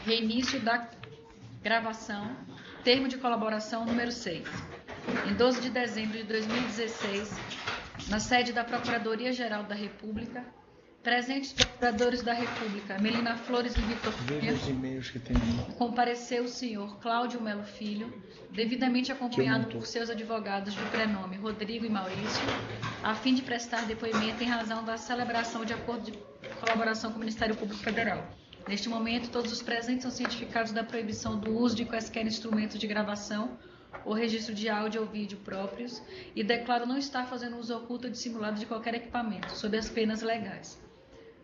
Reinício da gravação. Termo de colaboração número 6. Em 12 de dezembro de 2016, na sede da Procuradoria-Geral da República, presentes procuradores da República, Melina Flores e Vitor Cunha, compareceu o senhor Cláudio Melo Filho, devidamente acompanhado por seus advogados de prenome Rodrigo e Maurício, a fim de prestar depoimento em razão da celebração de acordo de colaboração com o Ministério Público Federal. Neste momento, todos os presentes são cientificados da proibição do uso de quaisquer instrumentos de gravação ou registro de áudio ou vídeo próprios e declaro não estar fazendo uso oculto ou dissimulado de qualquer equipamento, sob as penas legais.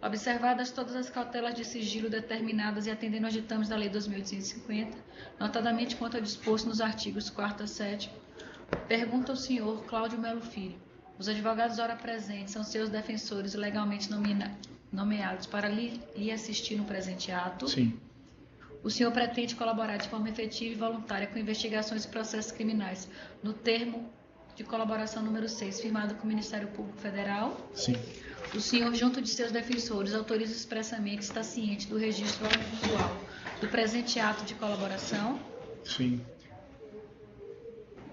Observadas todas as cautelas de sigilo determinadas e atendendo aos ditames da Lei 2.850, notadamente quanto ao disposto nos artigos 4º a 7º, pergunta ao senhor Cláudio Melo Filho. Os advogados ora presentes são seus defensores legalmente nomeados para lhe assistir no presente ato. Sim. O senhor pretende colaborar de forma efetiva e voluntária com investigações e processos criminais no termo de colaboração número 6, firmado com o Ministério Público Federal? Sim. O senhor, junto de seus defensores, autoriza expressamente, está ciente do registro audiovisual do presente ato de colaboração? Sim.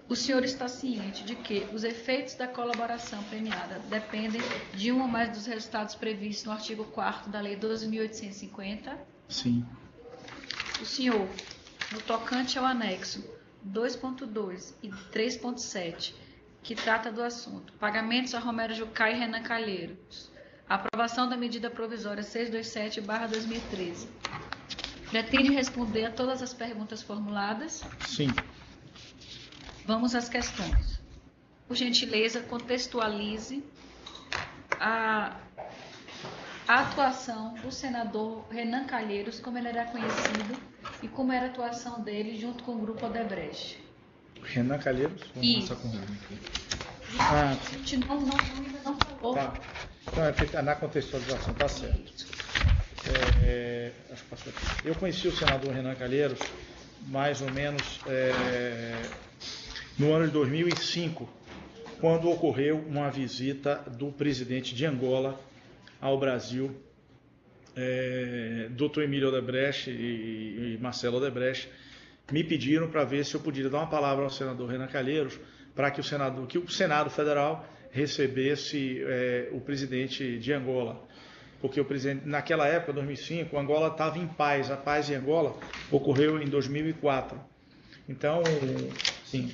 O senhor está ciente de que os efeitos da colaboração premiada dependem de um ou mais dos resultados previstos no artigo 4º da Lei 12.850? Sim. O senhor, no tocante ao anexo 2.2 e 3.7, que trata do assunto, pagamentos a Romero Jucá e Renan Calheiros, aprovação da medida provisória 627/2013, pretende responder a todas as perguntas formuladas? Sim. Vamos às questões. Por gentileza, contextualize a atuação do senador Renan Calheiros, como ele era conhecido e como era a atuação dele junto com o grupo Odebrecht. Renan Calheiros? Vamos começar com o Renan aqui. A gente ainda não falou. Tá. Então, na contextualização, tá certo. Acho que passou aqui. Eu conheci o senador Renan Calheiros mais ou menos no ano de 2005, quando ocorreu uma visita do presidente de Angola ao Brasil, Dr. Emílio Odebrecht e Marcelo Odebrecht, me pediram para ver se eu podia dar uma palavra ao senador Renan Calheiros para que o Senado Federal recebesse o presidente de Angola. Porque o presidente, naquela época, 2005, Angola estava em paz. A paz em Angola ocorreu em 2004. Então, sim,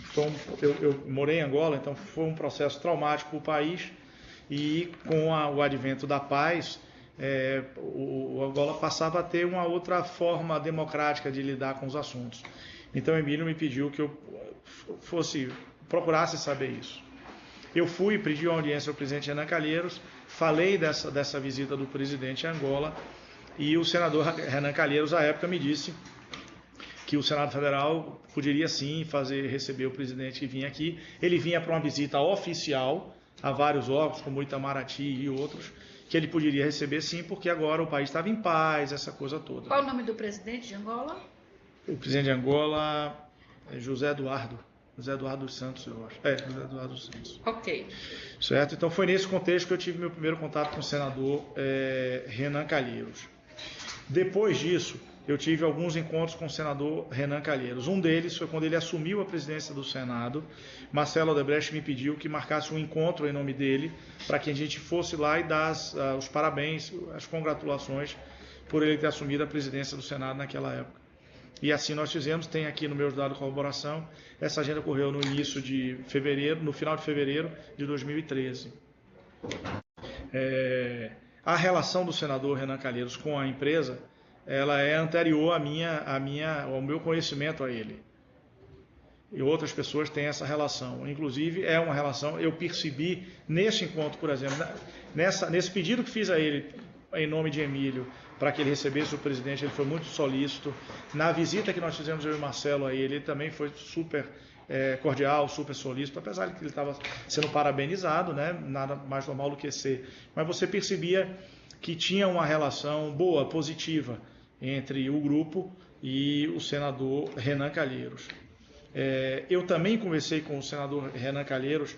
eu morei em Angola, então foi um processo traumático para o país e com o advento da paz, o Angola passava a ter uma outra forma democrática de lidar com os assuntos. Então, Emílio me pediu que eu procurasse saber isso. Eu fui, pedi uma audiência ao presidente Renan Calheiros, falei dessa visita do presidente a Angola e o senador Renan Calheiros, à época, me disse que o Senado Federal poderia sim receber o presidente que vinha aqui. Ele vinha para uma visita oficial a vários órgãos, como o Itamaraty e outros, que ele poderia receber sim, porque agora o país estava em paz, essa coisa toda. Qual o nome do presidente de Angola? O presidente de Angola é José Eduardo dos Santos, eu acho. José Eduardo dos Santos. Ok. Certo? Então foi nesse contexto que eu tive meu primeiro contato com o senador Renan Calheiros. Depois disso, eu tive alguns encontros com o senador Renan Calheiros. Um deles foi quando ele assumiu a presidência do Senado. Marcelo Odebrecht me pediu que marcasse um encontro em nome dele para que a gente fosse lá e dar os parabéns, as congratulações por ele ter assumido a presidência do Senado naquela época. E assim nós fizemos, tem aqui no meu dado de colaboração, essa agenda ocorreu no início de fevereiro, no final de fevereiro de 2013. A relação do senador Renan Calheiros com a empresa, ela é anterior ao meu conhecimento a ele. E outras pessoas têm essa relação. Inclusive, é uma relação, eu percebi nesse encontro, por exemplo, nesse pedido que fiz a ele, em nome de Emílio, para que ele recebesse o presidente, ele foi muito solícito. Na visita que nós fizemos, eu e o Marcelo, a ele também foi super cordial, super solícito, apesar de que ele estava sendo parabenizado, né? Nada mais normal do que ser. Mas você percebia que tinha uma relação boa, positiva, entre o grupo e o senador Renan Calheiros. Eu também conversei com o senador Renan Calheiros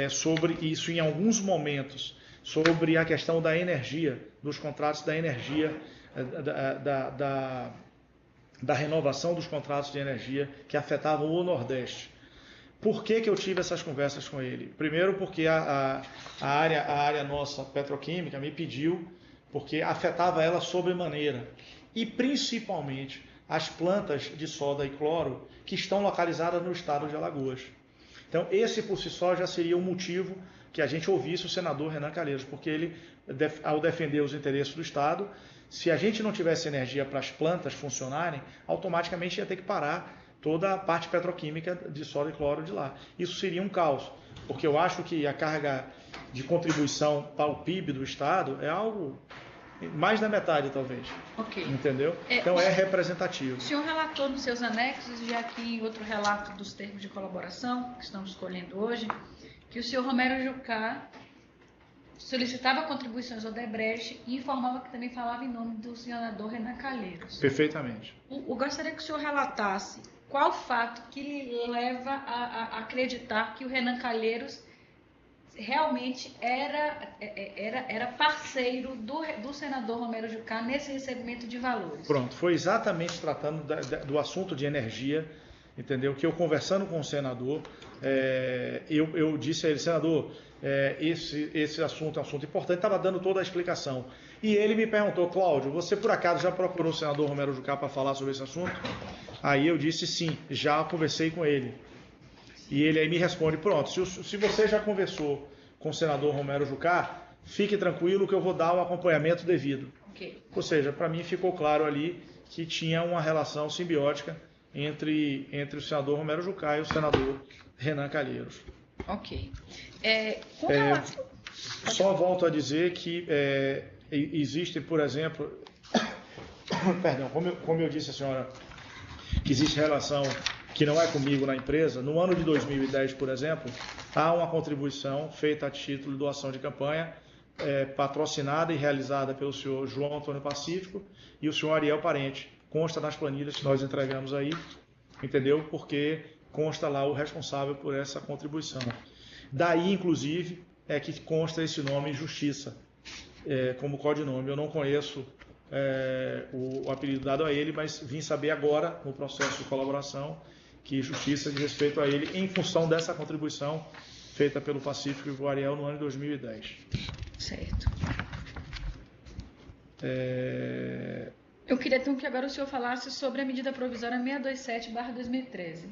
sobre isso em alguns momentos, sobre a questão da energia, dos contratos da energia da renovação dos contratos de energia que afetavam o Nordeste. Por que eu tive essas conversas com ele? Primeiro porque a área nossa petroquímica me pediu, porque afetava ela sobremaneira. E principalmente as plantas de soda e cloro que estão localizadas no estado de Alagoas. Então esse por si só já seria um motivo que a gente ouvisse o senador Renan Calheiros, porque ele, ao defender os interesses do estado, se a gente não tivesse energia para as plantas funcionarem, automaticamente ia ter que parar toda a parte petroquímica de soda e cloro de lá. Isso seria um caos, porque eu acho que a carga de contribuição para o PIB do estado é algo mais da metade, talvez. Ok. Entendeu? Então é representativo. O senhor relatou nos seus anexos, e aqui em outro relato dos termos de colaboração, que estamos escolhendo hoje, que o senhor Romero Jucá solicitava contribuições ao Odebrecht e informava que também falava em nome do senador Renan Calheiros. Perfeitamente. Eu gostaria que o senhor relatasse qual o fato que lhe leva a acreditar que o Renan Calheiros realmente era parceiro do senador Romero Jucá nesse recebimento de valores. Pronto, foi exatamente tratando do assunto de energia, entendeu? Que eu conversando com o senador, eu disse a ele, senador, esse assunto é um assunto importante, estava dando toda a explicação. E ele me perguntou, Cláudio, você por acaso já procurou o senador Romero Jucá para falar sobre esse assunto? Aí eu disse sim, já conversei com ele. E ele aí me responde, pronto, se você já conversou com o senador Romero Jucá, fique tranquilo que eu vou dar o acompanhamento devido. Okay. Ou seja, para mim ficou claro ali que tinha uma relação simbiótica entre o senador Romero Jucá e o senador Renan Calheiros. Ok. Só volto a dizer que existem, por exemplo, perdão, como eu disse à senhora, que existe relação que não é comigo na empresa. No ano de 2010, por exemplo, há uma contribuição feita a título de doação de campanha, patrocinada e realizada pelo senhor João Antônio Pacífico e o senhor Ariel Parente. Consta nas planilhas que nós entregamos aí, entendeu? Porque consta lá o responsável por essa contribuição. Daí, inclusive, é que consta esse nome Justiça, como codinome. Eu não conheço o apelido dado a ele, mas vim saber agora, no processo de colaboração, que Justiça diz respeito a ele em função dessa contribuição feita pelo Pacífico e o Ariel no ano de 2010. Certo. Eu queria então que agora o senhor falasse sobre a medida provisória 627/2013.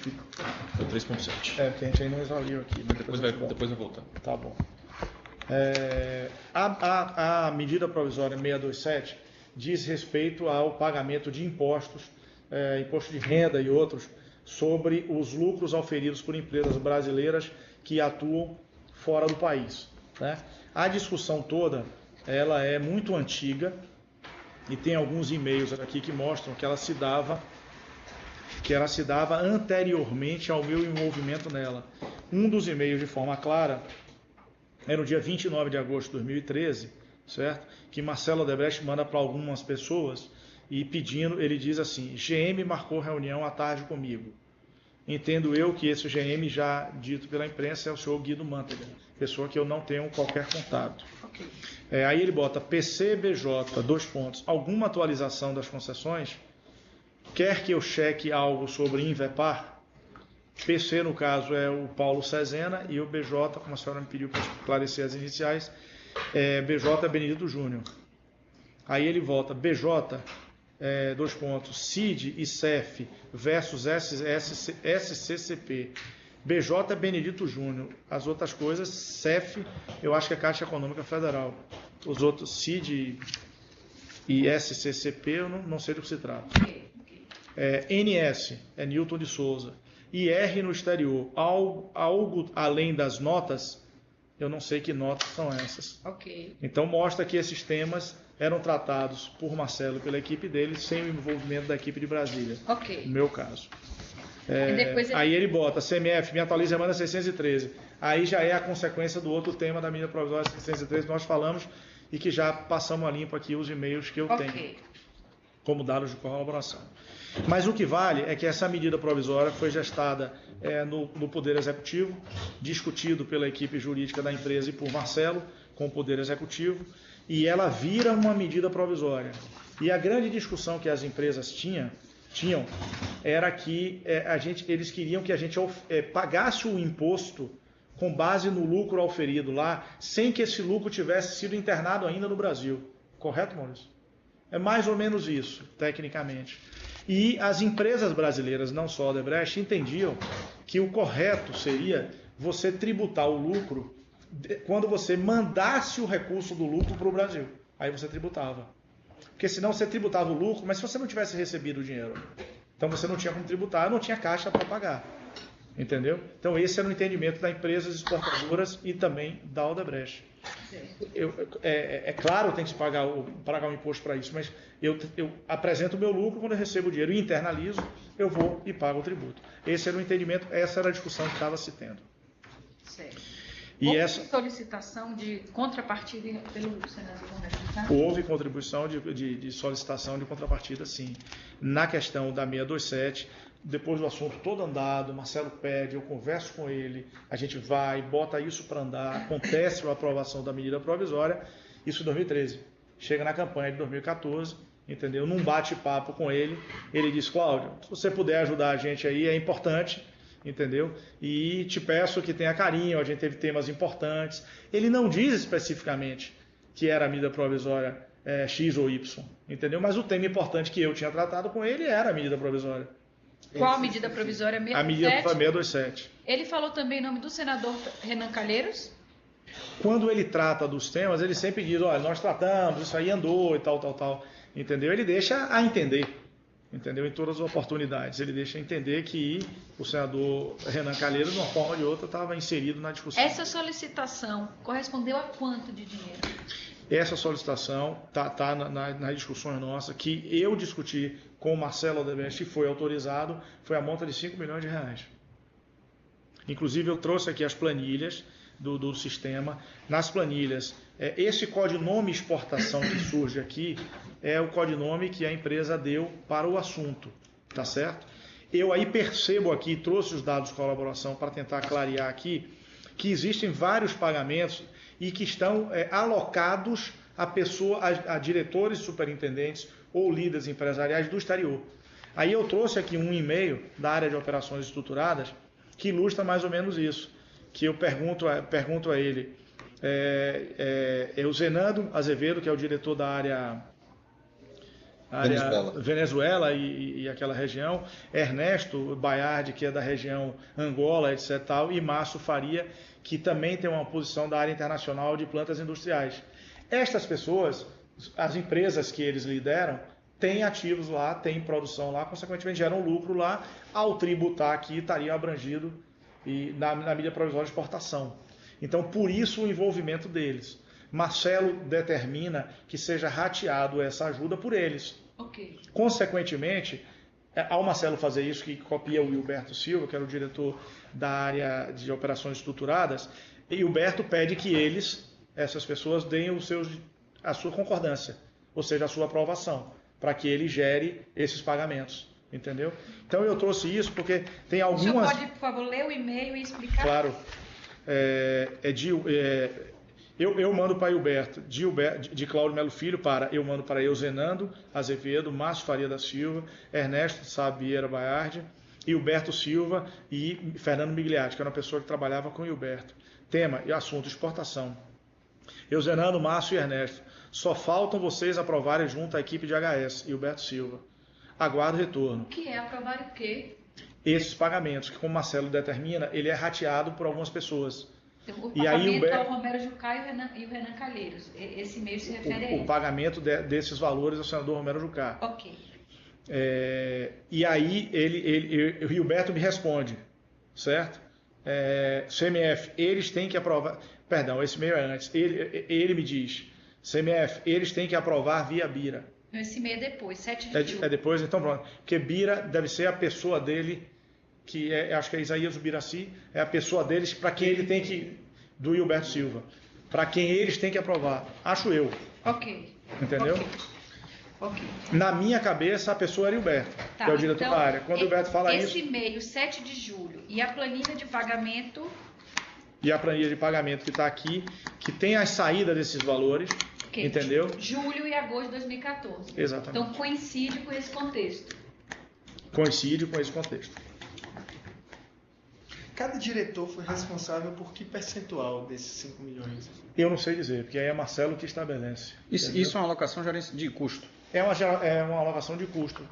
É 3.7. Porque a gente ainda não exauriu aqui. Depois vai voltar. Tá bom. A medida provisória 627 diz respeito ao pagamento de impostos, imposto de renda e outros, sobre os lucros auferidos por empresas brasileiras que atuam fora do país, né? A discussão toda ela é muito antiga e tem alguns e-mails aqui que mostram que ela se dava anteriormente ao meu envolvimento nela. Um dos e-mails de forma clara é no dia 29 de agosto de 2013, certo? Que Marcelo Odebrecht manda para algumas pessoas e pedindo, ele diz assim, GM marcou reunião à tarde comigo. Entendo eu que esse GM já dito pela imprensa é o senhor Guido Mantega, pessoa que eu não tenho qualquer contato. Okay. Aí ele bota PCBJ, 2 pontos, alguma atualização das concessões? Quer que eu cheque algo sobre Invepar? PC, no caso, é o Paulo Cezena e o BJ, como a senhora me pediu para esclarecer as iniciais, BJ é Benedito Júnior. Aí ele volta, BJ, 2 pontos, CID e CEF versus SCCP. BJ é Benedito Júnior. As outras coisas, CEF, eu acho que é Caixa Econômica Federal. Os outros, CID e SCCP, eu não sei do que se trata. NS é Newton de Souza. IR no exterior, algo além das notas, eu não sei que notas são essas. Okay. Então mostra que esses temas eram tratados por Marcelo e pela equipe dele, sem o envolvimento da equipe de Brasília. Okay. No meu caso. Depois Aí ele bota, CMF, me atualiza, manda 613. Aí já é a consequência do outro tema da medida provisória 613 que nós falamos e que já passamos a limpo aqui os e-mails que eu tenho como dados de colaboração. Mas o que vale é que essa medida provisória foi gestada no Poder Executivo, discutido pela equipe jurídica da empresa e por Marcelo, com o Poder Executivo, e ela vira uma medida provisória. E a grande discussão que as empresas tinham era que eles queriam que a gente pagasse o imposto com base no lucro auferido lá, sem que esse lucro tivesse sido internado ainda no Brasil. Correto, Maurício? É mais ou menos isso, tecnicamente. E as empresas brasileiras, não só a Odebrecht, entendiam que o correto seria você tributar o lucro quando você mandasse o recurso do lucro para o Brasil. Aí você tributava. Porque senão você tributava o lucro, mas se você não tivesse recebido o dinheiro, então você não tinha como tributar, não tinha caixa para pagar. Entendeu? Então esse era o entendimento das empresas exportadoras e também da Odebrecht. Claro, tem que se pagar o imposto para isso, mas eu apresento o meu lucro, quando eu recebo o dinheiro e internalizo, eu vou e pago o tributo. Esse era o entendimento, essa era a discussão que estava se tendo. Certo. E houve essa solicitação de contrapartida pelo Senado Congresso, tá? Houve contribuição de solicitação de contrapartida, sim. Na questão da 627, depois do assunto todo andado, Marcelo pede, eu converso com ele, a gente vai, bota isso para andar, acontece a aprovação da medida provisória, isso em 2013. Chega na campanha de 2014, entendeu? Num bate-papo com ele, ele diz, Cláudio, se você puder ajudar a gente aí, é importante, entendeu? E te peço que tenha carinho, a gente teve temas importantes. Ele não diz especificamente que era a medida provisória X ou Y, entendeu? Mas o tema importante que eu tinha tratado com ele era a medida provisória. Qual medida provisória? A medida 627. Ele falou também em nome do senador Renan Calheiros? Quando ele trata dos temas, ele sempre diz, olha, nós tratamos, isso aí andou e tal, entendeu? Ele deixa a entender, entendeu? Em todas as oportunidades. Ele deixa a entender que o senador Renan Calheiros, de uma forma ou de outra, estava inserido na discussão. Essa solicitação correspondeu a quanto de dinheiro? Essa solicitação está nas discussões nossas, que eu discuti com o Marcelo Odebrecht e foi autorizado, foi a monta de 5 milhões de reais. Inclusive, eu trouxe aqui as planilhas do sistema. Nas planilhas, esse codinome exportação que surge aqui é o codinome que a empresa deu para o assunto, tá certo? Eu aí percebo aqui, trouxe os dados de colaboração para tentar clarear aqui, que existem vários pagamentos e que estão alocados a diretores, superintendentes ou líderes empresariais do exterior. Aí eu trouxe aqui um e-mail da área de operações estruturadas que ilustra mais ou menos isso, que eu pergunto a ele, o Zenando Azevedo, que é o diretor da área Venezuela e aquela região, Ernesto Baiardi, que é da região Angola, etc. e Márcio Faria, que também tem uma posição da área internacional de plantas industriais. Estas pessoas, as empresas que eles lideram, têm ativos lá, têm produção lá, consequentemente geram lucro lá, ao tributar aqui estariam abrangidos na medida provisória de exportação. Então, por isso o envolvimento deles. Marcelo determina que seja rateado essa ajuda por eles. Okay. Consequentemente, ao Marcelo fazer isso, que copia o Hilberto Silva, que era o diretor da área de operações estruturadas, e Hilberto pede que essas pessoas, deem a sua concordância, ou seja, a sua aprovação, para que ele gere esses pagamentos, entendeu? Então eu trouxe isso porque tem algumas... O senhor pode, por favor, ler o e-mail e explicar? Claro. Eu mando para Hilberto, de Cláudio Melo Filho, eu mando para Euzenando Azevedo, Márcio Faria da Silva, Ernesto Sabieira Baiardi, Hilberto Silva e Fernando Migliatti, que era uma pessoa que trabalhava com Hilberto. Tema e assunto: exportação. Euzenando, Márcio e Ernesto. Só faltam vocês aprovarem junto à equipe de HS, Hilberto Silva. Aguardo retorno. O que é aprovar o quê? Esses pagamentos, que como Marcelo determina, ele é rateado por algumas pessoas. Então, o pagamento ao Romero Jucá e o Renan Calheiros. Esse e-mail se refere a ele. O pagamento desses valores ao senador Romero Jucá. Ok. E aí o Hilberto me responde, certo? CMF, eles têm que aprovar... Perdão, esse e-mail é antes. Ele me diz, CMF, eles têm que aprovar via Bira. Esse e-mail é depois, 7 de julho. É depois, então pronto. Porque Bira deve ser a pessoa dele, que acho que é Isaías Ubiraci, é a pessoa deles para quem ele tem que... Do Hilberto Silva. Para quem eles têm que aprovar. Acho eu. Ok. Entendeu? Ok. Na minha cabeça, a pessoa era Hilberto, que é o diretor da área. Quando o Hilberto fala isso... Esse e-mail, 7 de julho, e a planilha de pagamento... E a planilha de pagamento que está aqui, que tem as saídas desses valores, Ok. Entendeu? Julho e agosto de 2014. Exatamente. Então coincide com esse contexto. Coincide com esse contexto. Cada diretor foi responsável por que percentual desses 5 milhões? Eu não sei dizer, porque aí é Marcelo que estabelece. Isso é uma alocação de custo. É uma alocação de custo.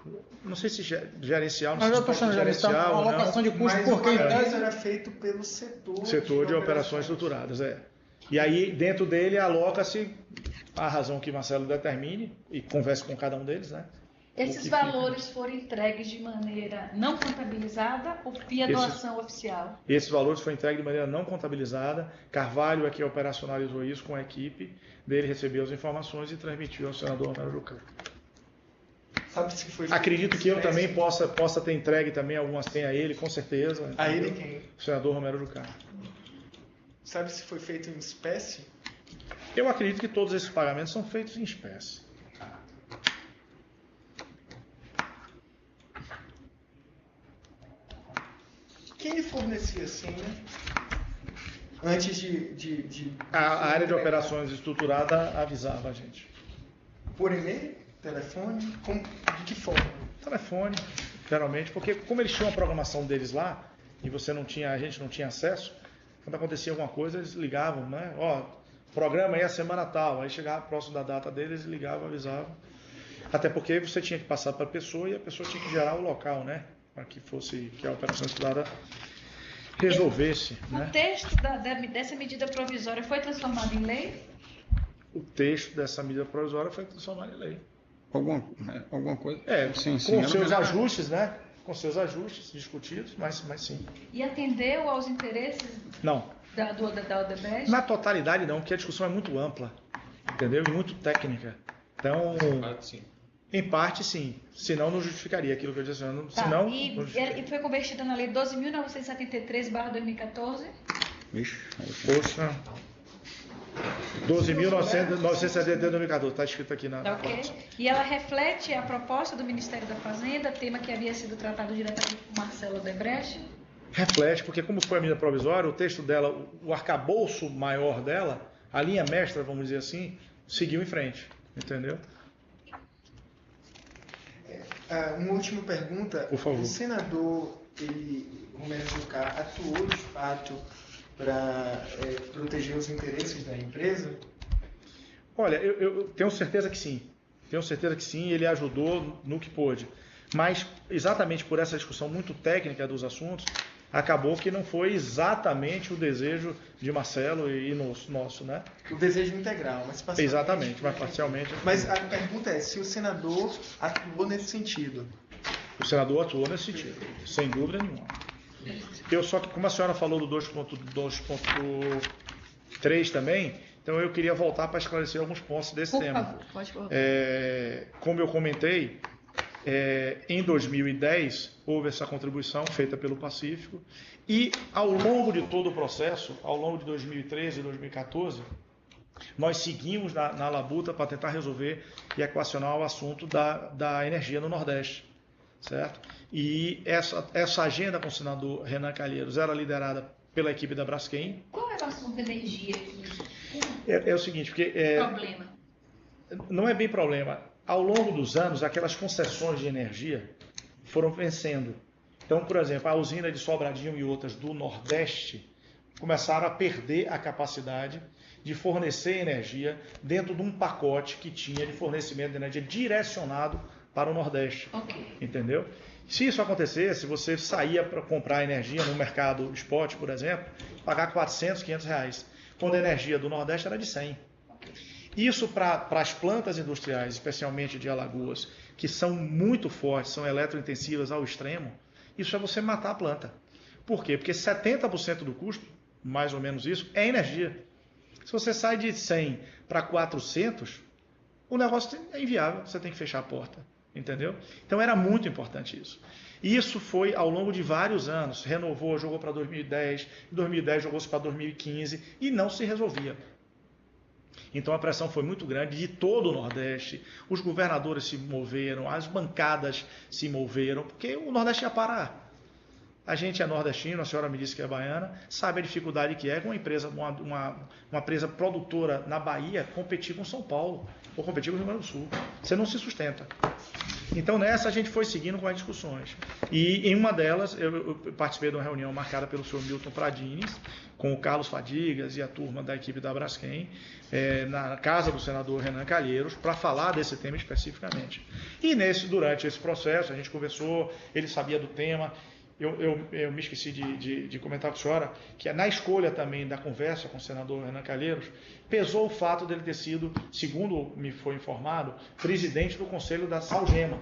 Não sei se gerencial, Mas eu estou achando gerencial uma ou não. alocação de custo Mas porque o em pagamento tese... era feito pelo setor, Setor de operações estruturadas, E aí, dentro dele, aloca-se a razão que Marcelo determine e converse com cada um deles, né? Esses valores foram entregues de maneira não contabilizada ou via doação oficial? Esses valores foram entregues de maneira não contabilizada. Carvalho é que operacionalizou isso com a equipe dele, recebeu as informações e transmitiu ao senador Romero Jucá. Sabe se foi Acredito que eu também possa ter entregue também algumas tem a ele, com certeza. A ele quem? O senador Romero Jucá. Sabe se foi feito em espécie? Eu acredito que todos esses pagamentos são feitos em espécie. Quem lhe fornecia assim, né? Antes de A área de operações estruturada avisava a gente. Por e-mail? Telefone? De que forma? Telefone, geralmente, porque como eles tinham a programação deles lá e a gente não tinha acesso, quando acontecia alguma coisa eles ligavam, né? Ó, programa aí a semana tal, aí chegava próximo da data deles, ligavam, avisavam. Até porque você tinha que passar para a pessoa e a pessoa tinha que gerar o local, né? Para que a operação estudada resolvesse. O texto dessa medida provisória foi transformado em lei? O texto dessa medida provisória foi transformado em lei. Alguma coisa? Sim, com seus ajustes, né? Com seus ajustes discutidos, mas sim. E atendeu aos interesses Não. da Odebrecht? Na totalidade não, porque a discussão é muito ampla, entendeu? E muito técnica. Então, em parte sim, senão não justificaria aquilo que eu disse. Senão, e foi convertida na lei 12.973/2014? Vixe, poxa, 12.973 de 2014, está escrito aqui na Ok. E ela reflete a proposta do Ministério da Fazenda, tema que havia sido tratado diretamente por Marcelo Odebrecht? Reflete, porque como foi a medida provisória, o texto dela, o arcabouço maior dela, a linha mestra, vamos dizer assim, seguiu em frente, entendeu? Uma última pergunta. Por favor. O senador Romero Jucá atuou de fato para proteger os interesses da empresa? Olha, eu tenho certeza que sim. Ele ajudou no que pôde. Mas, exatamente por essa discussão muito técnica dos assuntos, acabou que não foi exatamente o desejo de Marcelo e nosso, né? O desejo integral, mas parcialmente. Exatamente, mas parcialmente. Mas a pergunta é se o senador atuou nesse sentido. O senador atuou nesse sentido, sem dúvida nenhuma. Só que, como a senhora falou do 2.3 também, então eu queria voltar para esclarecer alguns pontos desse tema. Por favor, pode voltar. Como eu comentei, em 2010 houve essa contribuição feita pelo Pacífico e ao longo de todo o processo, ao longo de 2013 e 2014, nós seguimos na labuta para tentar resolver e equacionar o assunto da energia no Nordeste, certo? E essa agenda com o senador Renan Calheiros era liderada pela equipe da Braskem. Qual é o assunto da energia aqui? É o seguinte, porque Problema. não é bem problema. Ao longo dos anos, aquelas concessões de energia foram vencendo. Então, por exemplo, a usina de Sobradinho e outras do Nordeste começaram a perder a capacidade de fornecer energia dentro de um pacote que tinha de fornecimento de energia direcionado para o Nordeste. Ok. Entendeu? Se isso acontecesse, você saía para comprar energia no mercado spot, por exemplo, pagar 400, 500 reais, quando a energia do Nordeste era de 100. Isso para as plantas industriais, especialmente de Alagoas, que são muito fortes, são eletrointensivas ao extremo, isso é você matar a planta. Por quê? Porque 70% do custo, mais ou menos isso, é energia. Se você sai de 100 para 400, o negócio é inviável, você tem que fechar a porta. Entendeu? Então era muito importante isso. Isso foi ao longo de vários anos. Renovou, jogou para 2010, em 2010 jogou-se para 2015 e não se resolvia. Então a pressão foi muito grande de todo o Nordeste. Os governadores se moveram, as bancadas se moveram, porque o Nordeste ia parar. A gente é nordestino, a senhora me disse que é baiana, sabe a dificuldade que é com uma empresa produtora na Bahia competir com São Paulo ou competir com o Rio Grande do Sul. Você não se sustenta. Então nessa a gente foi seguindo com as discussões. E em uma delas eu participei de uma reunião marcada pelo senhor Milton Pradines, com o Carlos Fadigas e a turma da equipe da Braskem, na casa do senador Renan Calheiros, para falar desse tema especificamente. E durante esse processo a gente conversou, ele sabia do tema. Eu me esqueci de comentar com a senhora que na escolha também da conversa com o senador Renan Calheiros, pesou o fato dele ter sido, segundo me foi informado, presidente do Conselho da Salgema,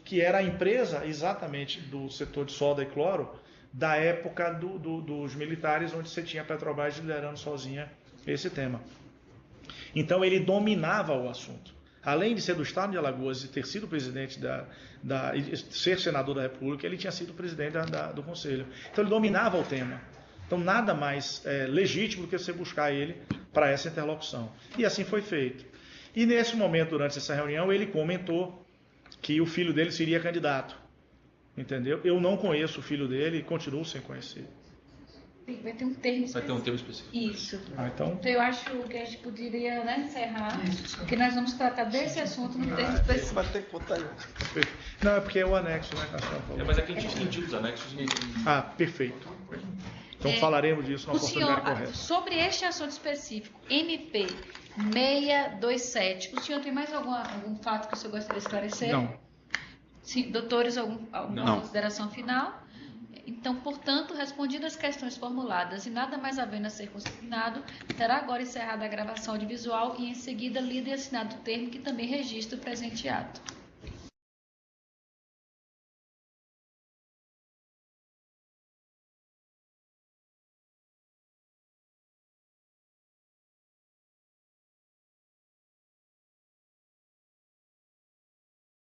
que era a empresa exatamente do setor de solda e cloro da época dos militares, onde você tinha a Petrobras liderando sozinha esse tema. Então ele dominava o assunto. Além de ser do estado de Alagoas e ter sido presidente ser senador da República, ele tinha sido presidente do Conselho. Então ele dominava o tema. Então nada mais legítimo do que você buscar ele para essa interlocução. E assim foi feito. E nesse momento, durante essa reunião, ele comentou que o filho dele seria candidato. Entendeu? Eu não conheço o filho dele e continuo sem conhecer. Vai ter um termo específico. Vai ter um termo específico. Isso. Então Eu acho que a gente poderia encerrar, porque nós vamos tratar desse assunto no termo específico. Vai ter que botar aí. Não, é porque é o anexo, né, que a senhora falou. Mas é que a gente distinguiu os anexos. Perfeito. Então falaremos disso na oportunidade correta. Sobre este assunto específico, MP 627, o senhor tem mais algum fato que o senhor gostaria de esclarecer? Não. Sim, doutores, alguma Não. consideração final? Então, portanto, respondidas as questões formuladas e nada mais havendo a ser consignado, será agora encerrada a gravação audiovisual e, em seguida, lido e assinado o termo que também registra o presente ato.